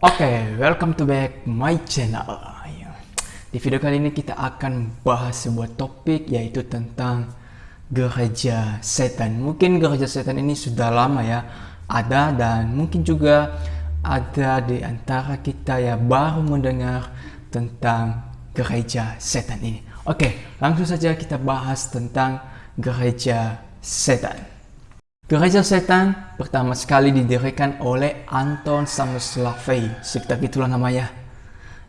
Welcome to back my channel. Di video kali ini kita akan bahas sebuah topik, yaitu tentang gereja setan. Mungkin gereja setan ini sudah lama ya ada, dan mungkin juga ada di antara kita ya baru mendengar tentang gereja setan ini. Langsung saja kita bahas tentang gereja setan. Gereja setan pertama sekali didirikan oleh Anton Samuel LaVey, sekitar itulah namanya.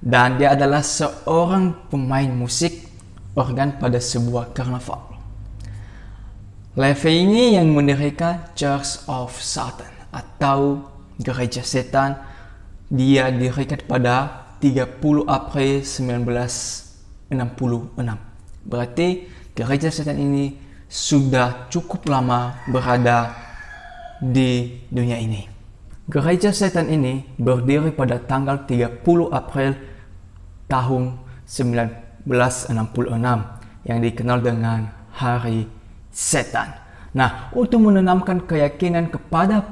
Dan dia adalah seorang pemain musik organ pada sebuah karnaval. LaVey ini yang mendirikan Church of Satan atau gereja setan. Dia didirikan pada 30 April 1966. Berarti gereja setan ini sudah cukup lama berada di dunia ini. Gereja setan ini berdiri pada tanggal 30 April tahun 1966 yang dikenal dengan Hari Setan. Nah, untuk menanamkan keyakinan kepada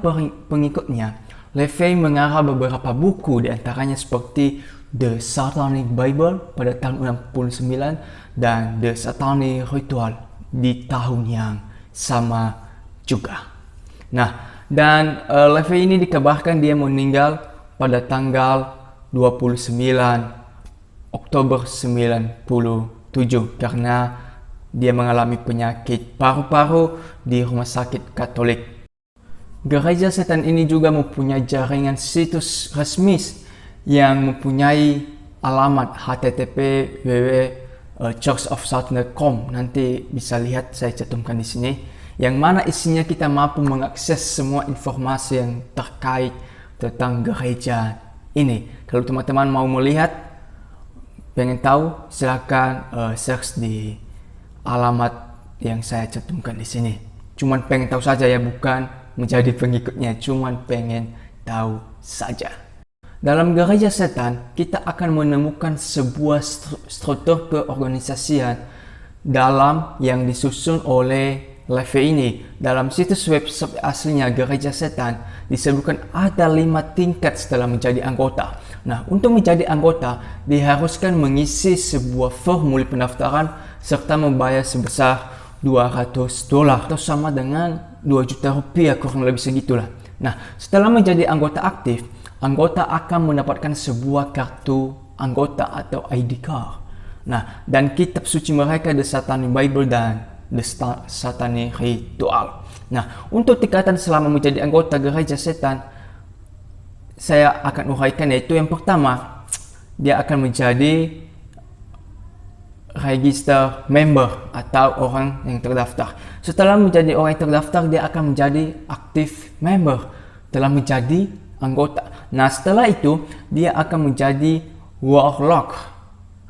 pengikutnya, LaVey mengarah beberapa buku, diantaranya seperti The Satanic Bible pada tahun 69 dan The Satanic Ritual di tahun yang sama juga. Nah, dan LaVey ini dikabarkan dia meninggal pada tanggal 29 Oktober 97 karena dia mengalami penyakit paru-paru di rumah sakit Katolik. Gereja setan ini juga mempunyai jaringan situs resmi yang mempunyai alamat http://churchofsatan.com. Nanti bisa lihat, saya cantumkan di sini, yang mana isinya kita mampu mengakses semua informasi yang terkait tentang gereja ini. Kalau teman-teman mau melihat, pengen tahu, silakan search di alamat yang saya cantumkan di sini. Cuman pengen tahu saja ya, bukan menjadi pengikutnya, cuman pengen tahu saja. Dalam gereja setan, kita akan menemukan sebuah struktur keorganisasian dalam yang disusun oleh LaVey ini. Dalam situs web aslinya gereja setan disebutkan ada 5 tingkat setelah menjadi anggota. Nah, untuk menjadi anggota diharuskan mengisi sebuah formulir pendaftaran serta membayar sebesar $200 atau sama dengan 2 juta rupiah, kurang lebih segitulah. Nah, setelah menjadi anggota aktif, anggota akan mendapatkan sebuah kartu anggota atau ID card. Nah, dan kitab suci mereka The Satanic Bible dan The Satanic Ritual. Nah, untuk tingkatan selama menjadi anggota gereja setan, saya akan uraikan, yaitu yang pertama, dia akan menjadi register member atau orang yang terdaftar. Setelah menjadi orang yang terdaftar, dia akan menjadi active member, telah menjadi anggota. Nah, setelah itu dia akan menjadi warlock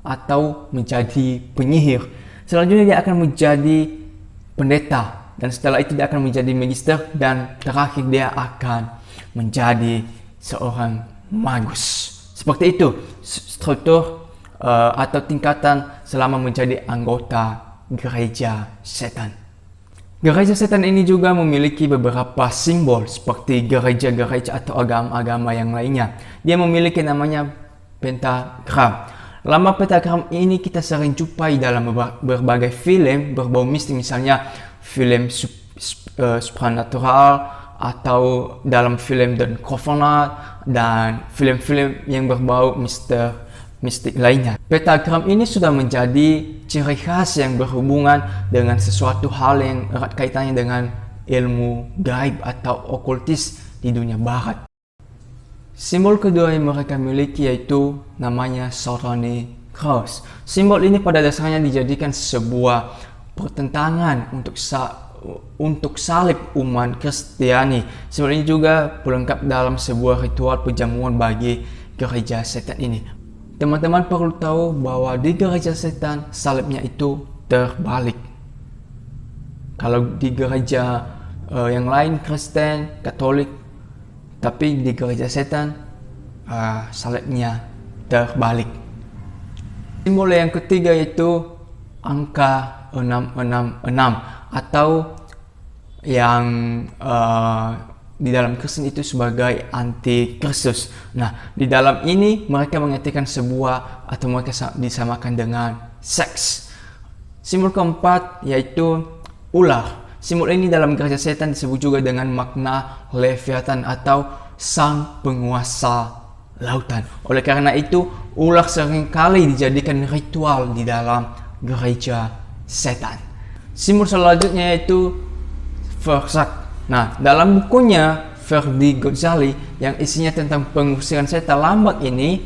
atau menjadi penyihir. Selanjutnya dia akan menjadi pendeta, dan setelah itu dia akan menjadi magister, dan terakhir dia akan menjadi seorang magus. Seperti itu struktur atau tingkatan selama menjadi anggota gereja setan. Gereja setan ini juga memiliki beberapa simbol seperti gereja-gereja atau agama-agama yang lainnya. Dia memiliki namanya pentagram. Lama pentagram ini kita sering jumpai dalam berbagai film berbau mistik, misalnya film supernatural atau dalam film The Covenant dan film-film yang berbau mistik lainnya. Pentagram ini sudah menjadi ciri khas yang berhubungan dengan sesuatu hal yang erat kaitannya dengan ilmu gaib atau okultis di dunia barat. Simbol kedua yang mereka miliki yaitu namanya Satanic Cross. Simbol ini pada dasarnya dijadikan sebuah pertentangan untuk salib umat Kristiani. Simbol ini juga pelengkap dalam sebuah ritual perjamuan bagi gereja setan ini. Teman-teman perlu tahu bahwa di gereja setan salibnya itu terbalik. Kalau di gereja yang lain Kristen, Katolik, tapi di gereja setan salibnya terbalik. Simbol yang ketiga yaitu angka 666 atau yang di dalam Kristen itu sebagai anti-Kristus. Nah, di dalam ini mereka mengartikan sebuah atau mereka disamakan dengan seks. Simbol keempat yaitu ular. Simbol ini dalam gereja setan disebut juga dengan makna Leviathan atau sang penguasa lautan. Oleh karena itu, ular seringkali dijadikan ritual di dalam gereja setan. Simbol selanjutnya yaitu Versak. Nah, dalam bukunya Verdi Godzali yang isinya tentang pengusiran setan lambat ini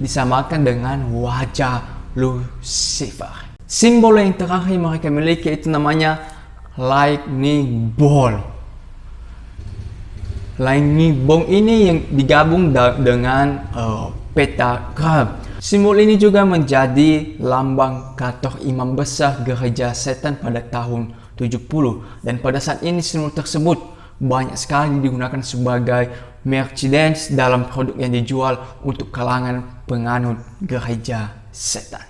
disamakan dengan wajah Lucifer. Simbol yang terakhir mereka miliki itu namanya lightning ball. Lightning ball ini yang digabung dengan pentagram. Simbol ini juga menjadi lambang kantor imam besar gereja setan pada tahun 70, dan pada saat ini simbol tersebut banyak sekali digunakan sebagai merchandise dalam produk yang dijual untuk kalangan penganut gereja setan.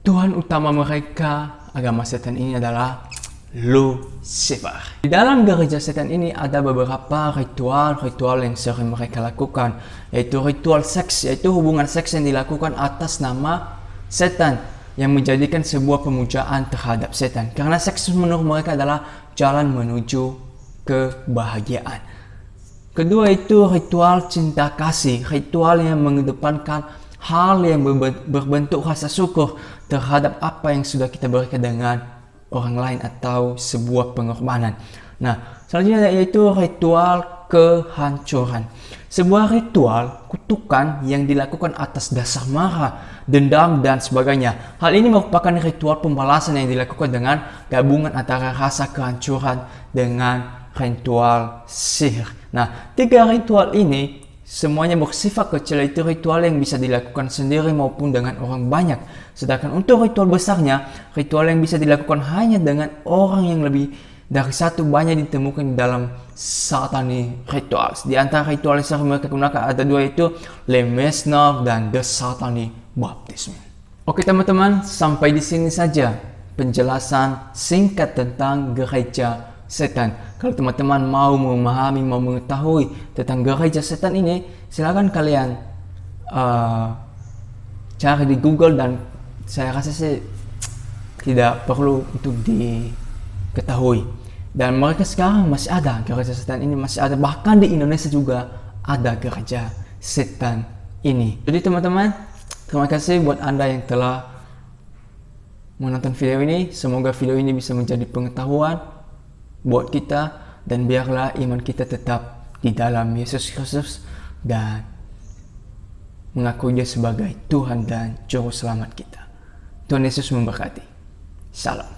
Tuhan utama mereka, agama setan ini adalah Lucifer. Di dalam gereja setan ini ada beberapa ritual yang sering mereka lakukan, yaitu ritual seks, yaitu hubungan seks yang dilakukan atas nama setan, yang menjadikan sebuah pemujaan terhadap setan. Karena seks menurut mereka adalah jalan menuju kebahagiaan. Kedua itu ritual cinta kasih, ritual yang mengedepankan hal yang berbentuk rasa syukur terhadap apa yang sudah kita berikan dengan orang lain atau sebuah pengorbanan. Nah, selanjutnya yaitu ritual kehancuran. Sebuah ritual kutukan yang dilakukan atas dasar marah, dendam, dan sebagainya. Hal ini merupakan ritual pembalasan yang dilakukan dengan gabungan antara rasa kehancuran dengan ritual sihir. Nah, tiga ritual ini semuanya bersifat kecil, itu ritual yang bisa dilakukan sendiri maupun dengan orang banyak. Sedangkan untuk ritual besarnya, ritual yang bisa dilakukan hanya dengan orang yang lebih dari satu banyak ditemukan di dalam Satanic Rituals. Di antara ritual yang sering mereka gunakan ada dua, itu Le Mesner dan The Satanic Baptism. Oke teman-teman, sampai di sini saja penjelasan singkat tentang gereja setan. Kalau teman-teman mau memahami, mau mengetahui tentang gereja setan ini, silakan kalian cari di Google, dan saya rasa sih tidak perlu untuk diketahui. Dan mereka sekarang masih ada, gereja setan ini masih ada, bahkan di Indonesia juga ada gereja setan ini. Jadi teman-teman, terima kasih buat Anda yang telah menonton video ini. Semoga video ini bisa menjadi pengetahuan buat kita, dan biarlah iman kita tetap di dalam Yesus Kristus dan mengakui Dia sebagai Tuhan dan Juru Selamat kita. Tuhan Yesus memberkati. Salam.